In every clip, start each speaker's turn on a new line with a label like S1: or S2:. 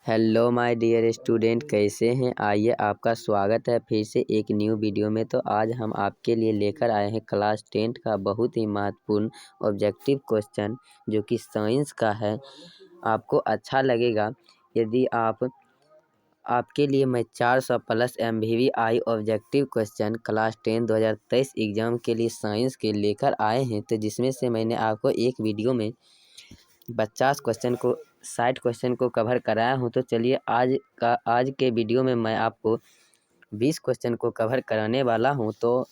S1: Hello my dear student, कैसे हैं। आइए, आपका स्वागत है फिर से एक न्यू वीडियो में। तो आज हम आपके लिए लेकर आए हैं क्लास 10 का बहुत ही महत्वपूर्ण ऑब्जेक्टिव क्वेश्चन जो कि साइंस का है। आपको अच्छा लगेगा यदि आपके लिए मैं 400 plus MVVI objective question class 10 2023 exam के लिए साइंस के लेकर आए हैं। तो जिसमें से मैंने आपको एक वीडियो में 50 क्वेश्चन को 60 क्वेश्चन को कवर कराया हूँ। तो चलिए आज के वीडियो में मैं आपको 20 क्वेश्चन को कवर कराने वाला हूँ। तो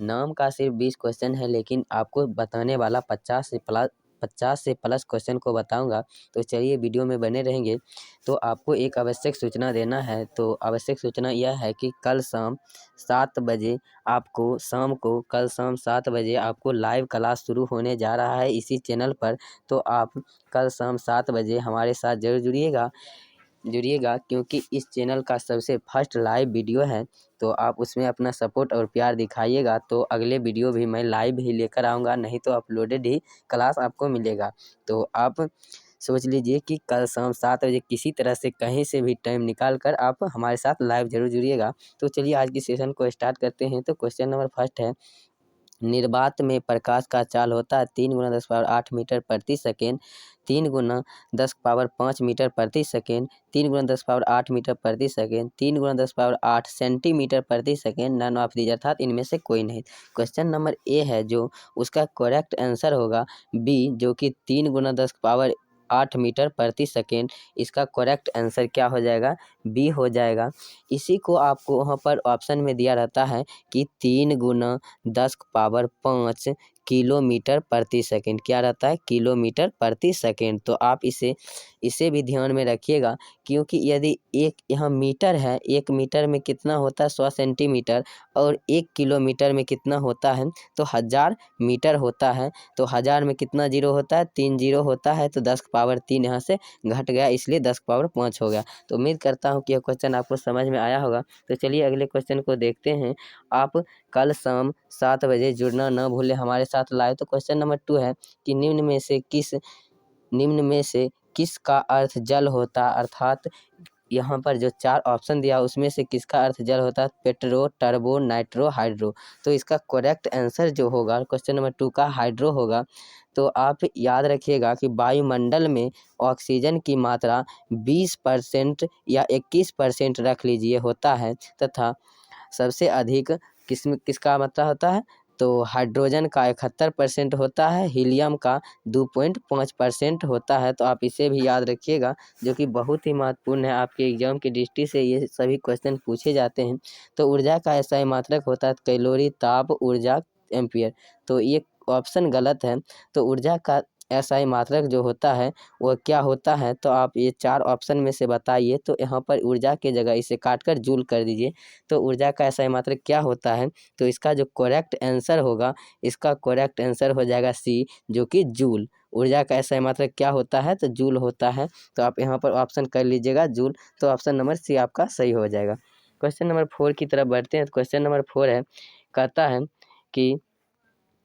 S1: नाम का सिर्फ 20 क्वेश्चन है, लेकिन आपको बताने वाला 50 से प्लस क्वेश्चन को बताऊंगा। तो चलिए वीडियो में बने रहेंगे। तो आपको एक आवश्यक सूचना देना है। तो आवश्यक सूचना यह है कि कल शाम 7 बजे कल शाम 7 बजे आपको लाइव क्लास शुरू होने जा रहा है इसी चैनल पर। तो आप कल शाम 7 बजे हमारे साथ जरूर जुड़िएगा क्योंकि इस चैनल का सबसे फर्स्ट लाइव वीडियो है। तो आप उसमें अपना सपोर्ट और प्यार दिखाइएगा। तो अगले वीडियो भी मैं लाइव ही लेकर आऊँगा, नहीं तो अपलोडेड ही क्लास आपको मिलेगा। तो आप सोच लीजिए कि कल शाम 7 बजे किसी तरह से कहीं से भी टाइम निकाल कर आप हमारे साथ लाइव जरूर जुड़िएगा। तो चलिए आज की सेशन को स्टार्ट करते हैं। तो क्वेश्चन नंबर फर्स्ट है, निर्वात में प्रकाश का चाल होता है 3 × 10⁸ मीटर प्रति सेकेंड, 3 × 10⁵ मीटर प्रति सेकेंड, 3 × 10⁸ मीटर प्रति सेकेंड, 3 × 10⁸ सेंटीमीटर प्रति सेकेंड। नन ऑफ दीज अर्थात इनमें से कोई नहीं। क्वेश्चन नंबर ए है जो उसका करेक्ट आंसर होगा बी, जो कि 3 × 10⁸ मीटर प्रति सेकेंड। इसका करेक्ट आंसर क्या हो जाएगा? बी हो जाएगा। इसी को आपको वहाँ पर ऑप्शन में दिया रहता है कि 3 × 10⁵ किलोमीटर प्रति सेकेंड। क्या रहता है? किलोमीटर प्रति सेकेंड। तो आप इसे भी ध्यान में रखिएगा, क्योंकि यदि एक यहाँ मीटर है, 1 मीटर में कितना होता है? 100 सेंटीमीटर। और 1 किलोमीटर में कितना होता है? तो 1000 मीटर होता है। तो 1000 में कितना जीरो होता है? 3 जीरो होता है। तो 10⁻³ यहाँ से घट गया, इसलिए 10⁻5 हो गया। तो उम्मीद करता हूँ कि यह क्वेश्चन आपको समझ में आया होगा। तो चलिए अगले क्वेश्चन को देखते हैं। आप कल शाम 7 बजे जुड़ना न भूलें हमारे साथ लाइव। तो क्वेश्चन नंबर 2 है कि निम्न में से किसका अर्थ जल होता? अर्थात यहाँ पर जो 4 ऑप्शन दिया उसमें से किसका अर्थ जल होता है? Petro, turbo, nitro, hydro. तो इसका करेक्ट आंसर जो होगा क्वेश्चन नंबर 2 का हाइड्रो होगा। तो आप याद रखिएगा कि वायुमंडल में ऑक्सीजन की मात्रा 20% या 21% रख लीजिए होता है, तथा सबसे अधिक किसका मात्रा होता है? तो हाइड्रोजन का 71% होता है, हीलियम का 2.5% होता है। तो आप इसे भी याद रखिएगा, जो कि बहुत ही महत्वपूर्ण है। आपके एग्जाम की दृष्टि से ये सभी क्वेश्चन पूछे जाते हैं। तो ऊर्जा का SI मात्रक होता है कैलोरी, ताप, ऊर्जा, एम्पियर। तो ये ऑप्शन गलत है। तो ऊर्जा का SI मात्रक जो होता है वह क्या होता है? तो आप ये 4 ऑप्शन में से बताइए। तो यहाँ पर ऊर्जा के जगह इसे काटकर जूल कर दीजिए। तो ऊर्जा का SI मात्रक क्या होता है? तो इसका जो करेक्ट आंसर होगा, इसका करेक्ट आंसर हो जाएगा सी, जो कि जूल। ऊर्जा का SI मात्रक क्या होता है? तो जूल होता है। तो आप यहाँ पर ऑप्शन कर लीजिएगा जूल। तो ऑप्शन नंबर सी आपका सही हो जाएगा। क्वेश्चन नंबर 4 की तरफ बढ़ते हैं। तो क्वेश्चन नंबर 4 है, कहता है कि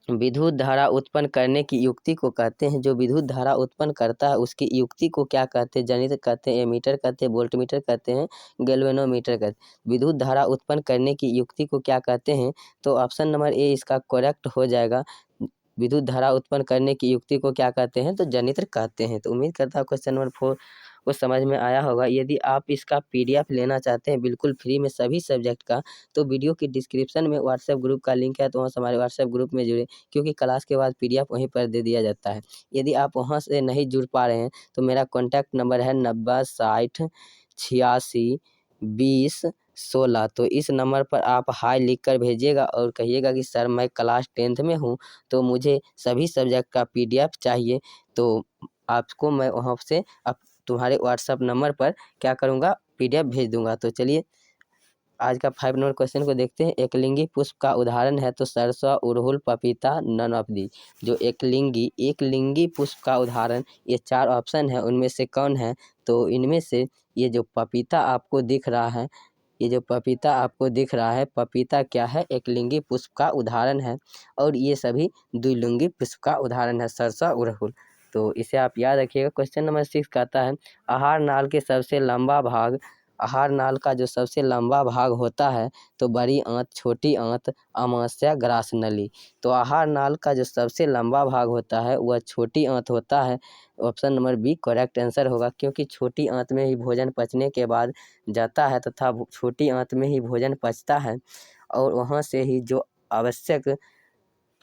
S1: विद्युत धारा उत्पन्न करने की युक्ति को कहते हैं। जो विद्युत धारा उत्पन्न करता है उसकी युक्ति को क्या कहते हैं? जनित्र कहते हैं, एमीटर कहते हैं, वोल्टमीटर कहते हैं, गैल्वेनोमीटर कहते हैं। विद्युत धारा उत्पन्न करने की युक्ति को क्या कहते हैं? तो ऑप्शन नंबर ए इसका करेक्ट हो जाएगा। विद्युत धारा उत्पन्न करने की युक्ति को क्या कहते हैं? तो जनित्र कहते हैं। तो उम्मीद करता हूँ क्वेश्चन नंबर 4 को समझ में आया होगा। यदि आप इसका PDF लेना चाहते हैं बिल्कुल फ्री में सभी सब्जेक्ट का, तो वीडियो की डिस्क्रिप्शन में व्हाट्सएप ग्रुप का लिंक है। तो वहाँ से हमारे व्हाट्सएप ग्रुप में जुड़े, क्योंकि क्लास के बाद PDF वहीं पर दे दिया जाता है। यदि आप वहाँ से नहीं जुड़ पा रहे हैं तो मेरा कॉन्टैक्ट नंबर है 90 60 86 20 16। तो इस नंबर पर आप हाय लिख कर भेजिएगा और कहिएगा कि सर मैं क्लास 10th में हूँ, तो मुझे सभी सब्जेक्ट का PDF चाहिए। तो आपको मैं वहाँ से तुम्हारे व्हाट्सएप नंबर पर क्या करूँगा? PDF भेज दूँगा। तो चलिए आज का 5 नंबर क्वेश्चन को देखते हैं। एकलिंगी पुष्प का उदाहरण है तो सरसों, अड़हुल, पपीता, नन ऑफ दी। जो एकलिंगी पुष्प का उदाहरण, ये 4 ऑप्शन है, उनमें से कौन है? तो इनमें से ये जो पपीता आपको दिख रहा है, पपीता क्या है? एकलिंगी पुष्प का उदाहरण है। और ये सभी द्विलिंगी पुष्प का उदाहरण है, सरसों, अड़हुल। तो इसे आप याद रखिएगा। क्वेश्चन नंबर 6 कहता है आहार नाल के सबसे लंबा भाग, आहार नाल का जो सबसे लंबा भाग होता है तो बड़ी आंत, छोटी आंत, अमाशय, ग्रास नली। तो आहार नाल का जो सबसे लंबा भाग होता है वह छोटी आंत होता है। Option number B correct answer होगा, क्योंकि छोटी आंत में ही भोजन पचने के बाद जाता है तथा छोटी आंत में ही भोजन पचता है और वहाँ से ही जो आवश्यक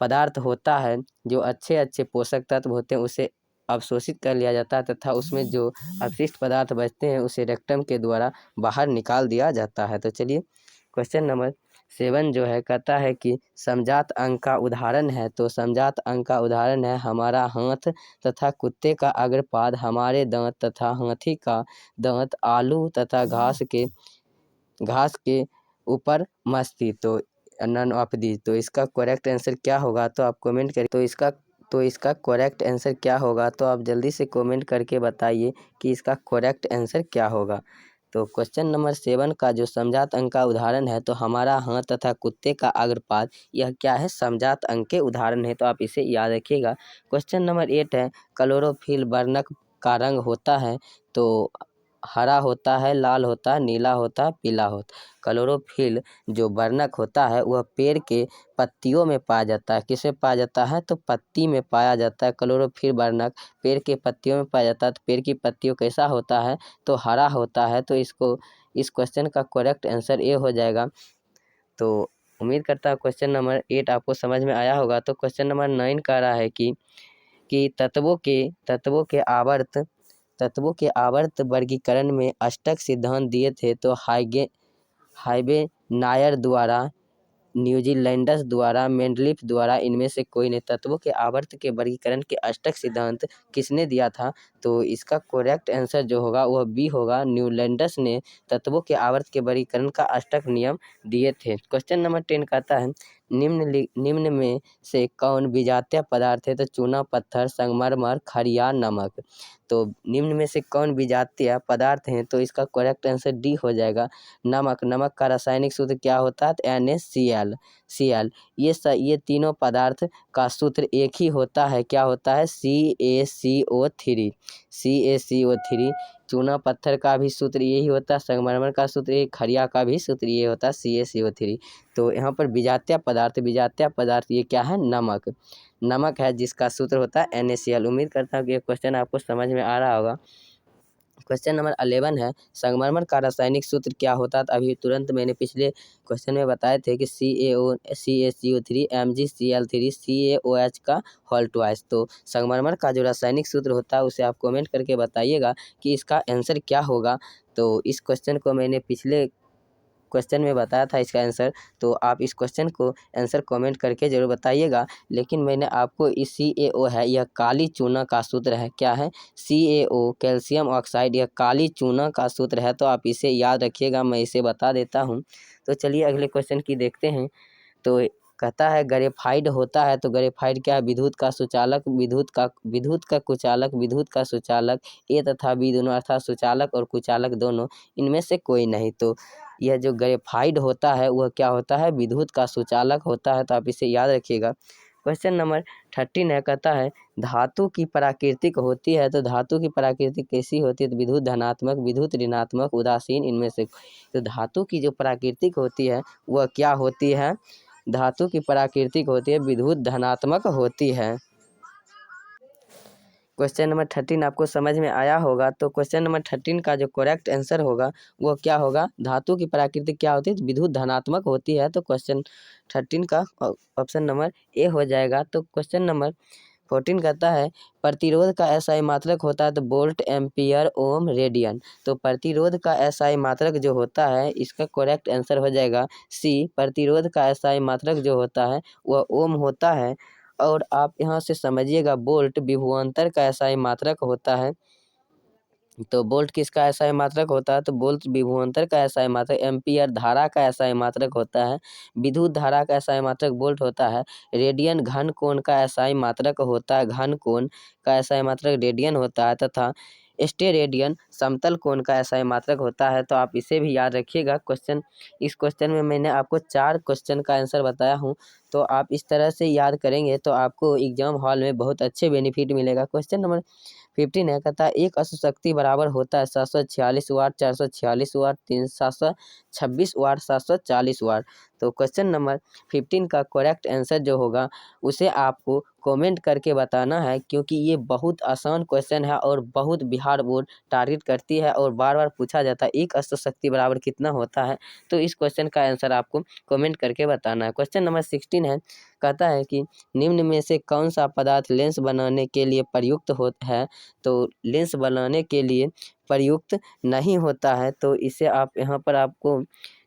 S1: पदार्थ होता है, जो अच्छे अच्छे पोषक तत्व होते हैं उसे अवशोषित कर लिया जाता है तथा उसमें जो अपशिष्ट पदार्थ बचते हैं उसे रेक्टम के द्वारा बाहर निकाल दिया जाता है। तो चलिए क्वेश्चन नंबर 7 जो है कहता है कि समजात अंग का उदाहरण है। तो समजात अंग का उदाहरण है हमारा हाथ तथा कुत्ते का अग्रपाद, हमारे दांत तथा हाथी का दांत, आलू तथा घास के ऊपर मस्ती। तो नन ऑफ दी। तो इसका करेक्ट आंसर क्या होगा तो आप कमेंट करिए। तो इसका करेक्ट आंसर क्या होगा तो आप जल्दी से कमेंट करके बताइए कि इसका करेक्ट आंसर क्या होगा। तो क्वेश्चन नंबर 7 का जो समजात अंग का उदाहरण है तो हमारा हाथ तथा कुत्ते का अग्रपाद, यह क्या है, समजात अंग के उदाहरण है। तो आप इसे याद रखिएगा। क्वेश्चन नंबर 8 है क्लोरोफिल वर्णक का रंग होता है तो हरा होता है, लाल होता है, नीला होता है, पीला होता है। क्लोरोफिल जो वर्णक होता है वह पेड़ के पत्तियों में पाया जाता है। किसमें पाया जाता है तो पत्ती में पाया जाता है। क्लोरोफिल वर्णक पेड़ के पत्तियों में पाया जाता है। तो पेड़ की पत्तियों कैसा होता है तो हरा होता है। तो इस क्वेश्चन का करेक्ट आंसर ए हो जाएगा। तो उम्मीद करता हूँ क्वेश्चन नंबर 8 आपको समझ में आया होगा। तो क्वेश्चन नंबर 9 कह रहा है कि तत्वों के आवर्त वर्गीकरण में अष्टक सिद्धांत दिए थे। तो हाइबेनायर द्वारा, न्यूजीलैंडस द्वारा, मेंडलीफ द्वारा, इनमें से कोई ने तत्वों के आवर्त के वर्गीकरण के अष्टक सिद्धांत किसने दिया था। तो इसका करेक्ट आंसर जो होगा वह बी होगा। न्यूलैंडस ने तत्वों के आवर्त के वर्गीकरण का अष्टक नियम दिए थे। क्वेश्चन नंबर 10 कहता है निम्न में से कौन विजातीय पदार्थ है। तो चूना, पत्थर, संगमरमर, खड़िया, नमक। तो निम्न में से कौन विजातीय पदार्थ हैं तो इसका करेक्ट आंसर डी हो जाएगा, नमक। नमक का रासायनिक सूत्र क्या होता है तो NaCl। ये तीनों पदार्थ का सूत्र एक ही होता है, क्या होता है, CaCO3। चूना पत्थर का भी सूत्र यही होता है, संगमरमर का सूत्र ये, खड़िया का भी सूत्र ये होता है CaCO3। तो यहाँ पर विजातीय पदार्थ ये क्या है, नमक है, जिसका सूत्र होता है NaCl। उम्मीद करता हूँ कि ये क्वेश्चन आपको समझ में आ रहा होगा। क्वेश्चन नंबर 11 है संगमरमर का रासायनिक सूत्र क्या होता है। तो अभी तुरंत मैंने पिछले क्वेश्चन में बताए थे कि CaCO3 MgCl3 CaOH का होल ट्वाइस। तो संगमरमर का जो रासायनिक सूत्र होता है उसे आप कमेंट करके बताइएगा कि इसका आंसर क्या होगा। तो इस क्वेश्चन को मैंने पिछले क्वेश्चन में बताया था इसका आंसर, तो आप इस क्वेश्चन को आंसर कमेंट करके ज़रूर बताइएगा। लेकिन मैंने आपको इस CaO है, यह काली चूना का सूत्र है, क्या है, CaO कैल्शियम ऑक्साइड, यह काली चूना का सूत्र है। तो आप इसे याद रखिएगा, मैं इसे बता देता हूँ। तो चलिए अगले क्वेश्चन की देखते हैं। तो कहता है ग्रेफाइड होता है। तो ग्रेफाइड क्या है, विद्युत का सुचालक, विद्युत का कुचालक, विद्युत का सुचालक, ए तथा बी दोनों अर्थात सुचालक और कुचालक दोनों, इनमें से कोई नहीं। तो यह जो ग्रेफाइड होता है वह क्या होता है, विद्युत का सुचालक होता है। तो आप इसे याद रखिएगा। क्वेश्चन नंबर 13 है कहता है धातु की प्राकृतिक होती है। तो धातु की प्राकृतिक कैसी होती है, तो विद्युत धनात्मक, विद्युत ऋणात्मक, उदासीन, इनमें से। तो धातु की जो प्राकृतिक होती है वह क्या होती है, धातु की प्राकृतिक होती है विद्युत धनात्मक होती है। क्वेश्चन नंबर 13 आपको समझ में आया होगा। तो क्वेश्चन नंबर 13 का जो करेक्ट आंसर होगा वो क्या होगा, धातु की प्राकृतिक क्या होती है, विद्युत धनात्मक होती है। तो क्वेश्चन 13 का ऑप्शन नंबर ए हो जाएगा। तो क्वेश्चन नंबर 14 कहता है प्रतिरोध का SI मात्रक होता है। तो वोल्ट, एम्पियर, ओम, रेडियन। तो प्रतिरोध का SI मात्रक जो होता है इसका करेक्ट आंसर हो जाएगा सी। प्रतिरोध का SI मात्रक जो होता है वह ओम होता है। और आप यहाँ से समझिएगा वोल्ट विभवांतर का SI मात्रक होता है। तो वोल्ट किसका SI मात्रक होता है, तो वोल्ट विभवांतर का SI मात्रक। एम्पियर धारा का SI मात्रक होता है। विद्युत धारा का SI मात्रक वोल्ट होता है। रेडियन घन कोण का SI मात्रक होता है, घन कोण का SI मात्रक रेडियन होता है। तथा स्टेरेडियन समतल कोण का SI मात्रक होता है। तो आप इसे भी याद रखिएगा। इस क्वेश्चन में मैंने आपको 4 क्वेश्चन का आंसर बताया हूँ, तो आप इस तरह से याद करेंगे तो आपको एग्जाम हॉल में बहुत अच्छे बेनिफिट मिलेगा। क्वेश्चन नंबर 15 है, कहता है एक अश्व शक्ति बराबर होता है 746 वाट, 446 वाट, 726 वाट, 740 वाट। तो क्वेश्चन नंबर 15 का करेक्ट आंसर जो होगा उसे आपको कमेंट करके बताना है, क्योंकि ये बहुत आसान क्वेश्चन है और बहुत बिहार बोर्ड टारगेट करती है और बार बार पूछा जाता है एक अश्व शक्ति बराबर कितना होता है। तो इस क्वेश्चन का आंसर आपको कमेंट करके बताना है। क्वेश्चन नंबर 16 है, कहता है कि निम्न में से कौन सा पदार्थ लेंस बनाने के लिए प्रयुक्त होता है। तो लेंस बनाने के लिए प्रयुक्त नहीं होता है, तो इसे आप यहाँ पर आपको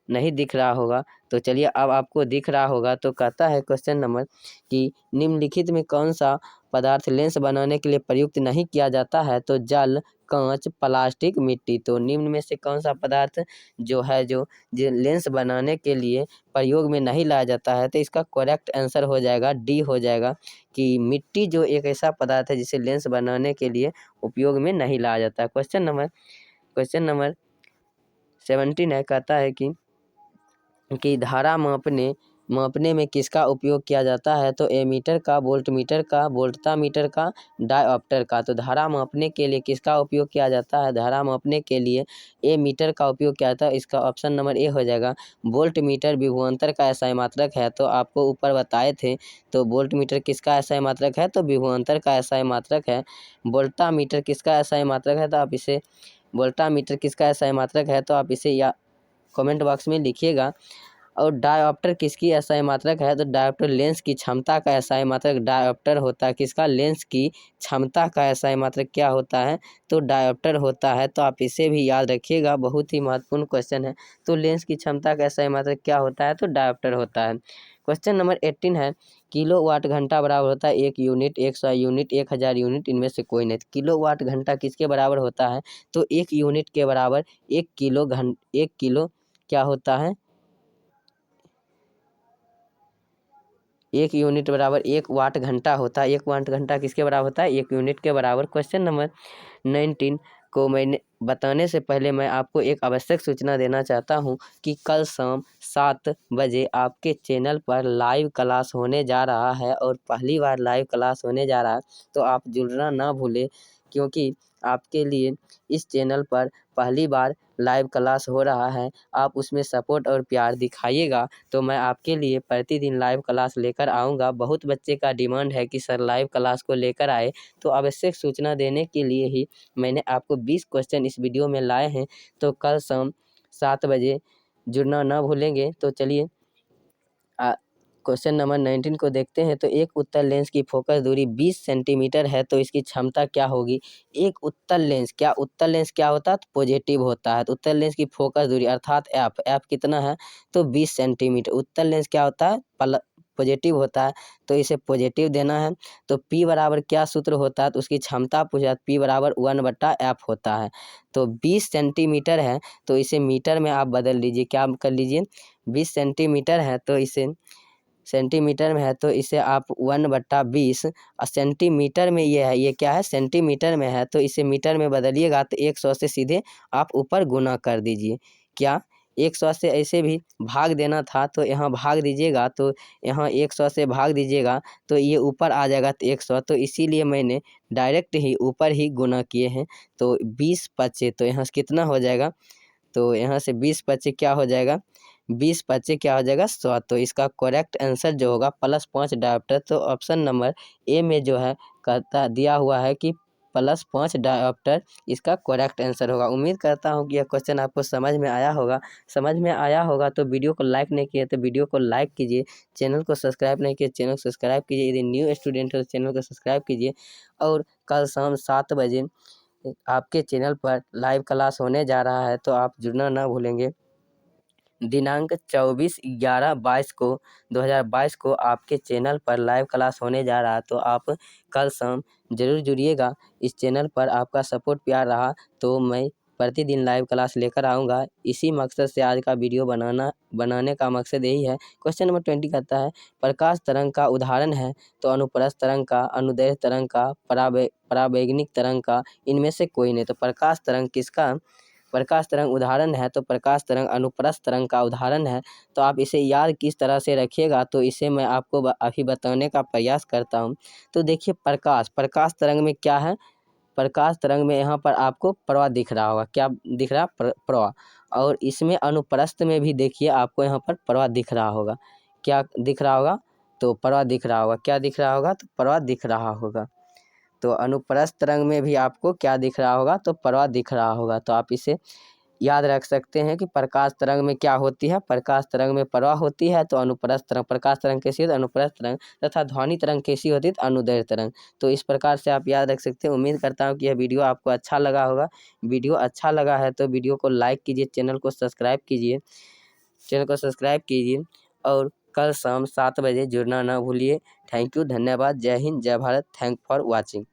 S1: नहीं दिख रहा होगा, तो चलिए अब आपको दिख रहा होगा। तो कहता है क्वेश्चन नंबर कि निम्नलिखित में कौन सा पदार्थ लेंस बनाने के लिए प्रयुक्त नहीं किया जाता है। तो जल, कांच, प्लास्टिक, मिट्टी। तो निम्न में से कौन सा पदार्थ जो है जो लेंस बनाने के लिए प्रयोग में नहीं लाया जाता है। तो इसका करेक्ट आंसर हो जाएगा डी हो जाएगा कि मिट्टी जो एक ऐसा पदार्थ है जिसे लेंस बनाने के लिए उपयोग में नहीं लाया जाता है। क्वेश्चन नंबर 17 है, कहता है कि धारा मापने में किसका उपयोग किया जाता है। तो एमीटर का, वोल्टमीटर का, वोल्टामीटर का, डायोप्टर का। तो धारा मापने के लिए किसका उपयोग किया जाता है। धारा मापने के लिए एमीटर का उपयोग किया जाता है। इसका ऑप्शन नंबर ए हो जाएगा। वोल्टमीटर विभवांतर का SI मात्रक है, तो आपको ऊपर बताए थे। तो वोल्टमीटर किसका SI मात्रक है, तो विभवांतर का SI मात्रक है। वोल्टामीटर किसका SI मात्रक है, तो आप इसे वोल्टामीटर किसका SI मात्रक है, तो आप इसे या कमेंट बॉक्स में लिखिएगा। और डायोप्टर किसकी SI मात्रक है, तो डायोप्टर लेंस की क्षमता का SI मात्रक डायोप्टर होता है। किसका, लेंस की क्षमता का SI मात्रक क्या होता है, तो डायोप्टर होता है। तो आप इसे भी याद रखिएगा, बहुत ही महत्वपूर्ण क्वेश्चन है। तो लेंस की क्षमता का SI मात्रक क्या होता है, तो डायोप्टर होता है। क्वेश्चन नंबर 18 है, किलोवाट घंटा बराबर होता है 1 यूनिट, 100 यूनिट, 1000 यूनिट, इनमें से कोई नहीं। किलोवाट घंटा किसके बराबर होता है, तो 1 यूनिट के बराबर 1 किलो क्या होता है, 1 यूनिट बराबर 1 वाट घंटा होता है। 1 वाट घंटा किसके बराबर होता है, 1 यूनिट के बराबर। क्वेश्चन नंबर 19 को मैंने बताने से पहले मैं आपको एक आवश्यक सूचना देना चाहता हूं कि कल शाम 7 बजे आपके चैनल पर लाइव क्लास होने जा रहा है और पहली बार लाइव क्लास होने जा रहा है, तो आप जुड़ना ना भूलें, क्योंकि आपके लिए इस चैनल पर पहली बार लाइव क्लास हो रहा है। आप उसमें सपोर्ट और प्यार दिखाइएगा, तो मैं आपके लिए प्रतिदिन लाइव क्लास लेकर आऊँगा। बहुत बच्चे का डिमांड है कि सर लाइव क्लास को लेकर आए, तो आवश्यक सूचना देने के लिए ही मैंने आपको 20 क्वेश्चन इस वीडियो में लाए हैं। तो कल शाम 7 बजे जुड़ना ना भूलेंगे। तो चलिए क्वेश्चन नंबर 19 को देखते हैं। तो एक उत्तल लेंस की फोकस दूरी 20 सेंटीमीटर है, तो इसकी क्षमता क्या होगी। एक उत्तल लेंस क्या होता है, तो पॉजिटिव होता है। तो उत्तल लेंस की फोकस दूरी अर्थात एफ कितना है, तो 20 सेंटीमीटर। उत्तल लेंस क्या होता है, पॉजिटिव होता है, तो इसे पॉजिटिव देना है। तो P बराबर क्या सूत्र होता है, तो उसकी क्षमता पूछा, P बराबर 1/f होता है। तो 20 सेंटीमीटर है, तो इसे मीटर में आप बदल लीजिए। क्या कर लीजिए, 20 सेंटीमीटर है तो इसे सेंटीमीटर में है, तो इसे आप 1/20 सेंटीमीटर में ये है, ये क्या है, सेंटीमीटर में है, तो इसे मीटर में बदलिएगा तो 100 से सीधे आप ऊपर गुना कर दीजिए। क्या 100 से ऐसे भी भाग देना था, तो यहाँ भाग दीजिएगा, तो यहाँ 100 से भाग दीजिएगा तो ये ऊपर आ जाएगा तो 100, तो इसीलिए मैंने डायरेक्ट ही ऊपर ही गुना किए हैं। तो 20 पच्चे, तो यहाँ से कितना हो जाएगा, तो यहाँ से 20 पच्चे क्या हो जाएगा, 20 पच्चे क्या हो जाएगा, 100। तो इसका करेक्ट आंसर जो होगा +5 डायोप्टर। तो ऑप्शन नंबर ए में जो है कहता दिया हुआ है कि +5 डायोप्टर इसका करेक्ट आंसर होगा। उम्मीद करता हूँ कि यह क्वेश्चन आपको समझ में आया होगा। तो वीडियो को लाइक नहीं किए तो वीडियो को लाइक कीजिए, चैनल को सब्सक्राइब नहीं किए चैनल को सब्सक्राइब कीजिए, यदि न्यू स्टूडेंट हो तो चैनल को सब्सक्राइब कीजिए। और कल शाम 7 बजे आपके चैनल पर लाइव क्लास होने जा रहा है, तो आप जुड़ना ना भूलेंगे। दिनांक 24/11/2022 को आपके चैनल पर लाइव क्लास होने जा रहा है, तो आप कल शाम ज़रूर जुड़िएगा। इस चैनल पर आपका सपोर्ट प्यार रहा तो मैं प्रतिदिन लाइव क्लास लेकर आऊँगा। इसी मकसद से आज का वीडियो बनाने का मकसद यही है। क्वेश्चन नंबर 20 कहता है प्रकाश तरंग का उदाहरण है तो अनुप्रस्थ तरंग का, अनुदैर्ध्य तरंग का, परावैगनिक तरंग का, इनमें से कोई नहीं। तो प्रकाश तरंग किसका प्रकाश तरंग उदाहरण है तो प्रकाश तरंग अनुप्रस्थ तरंग का उदाहरण है। तो आप इसे याद किस तरह से रखिएगा तो इसे मैं आपको अभी बताने का प्रयास करता हूँ। तो देखिए प्रकाश तरंग में क्या है, प्रकाश तरंग में यहाँ पर आपको प्रवाह दिख रहा होगा। क्या दिख रहा है? प्रवाह। और इसमें अनुप्रस्थ में भी देखिए आपको यहाँ पर प्रवाह दिख रहा होगा। क्या दिख रहा होगा? तो प्रवाह दिख रहा होगा। क्या दिख रहा होगा? तो प्रवाह दिख रहा होगा। तो अनुप्रस्थ तरंग में भी आपको क्या दिख रहा होगा? तो प्रवाह दिख रहा होगा। तो आप इसे याद रख सकते हैं कि प्रकाश तरंग में क्या होती है, प्रकाश तरंग में प्रवाह होती है। तो अनुप्रस्थ तरंग, प्रकाश तरंग कैसी होती है? अनुप्रस्थ तरंग। तथा ध्वनि तरंग कैसी होती है? अनुदैर्ध्य तरंग। तो इस प्रकार से आप याद रख सकते हैं। उम्मीद करता हूँ कि यह वीडियो आपको अच्छा लगा होगा। वीडियो अच्छा लगा है तो वीडियो को लाइक कीजिए, चैनल को सब्सक्राइब कीजिए और कल शाम 7 बजे जुड़ना ना भूलिए। थैंक यू, धन्यवाद, जय हिंद, जय भारत। Thank for watching.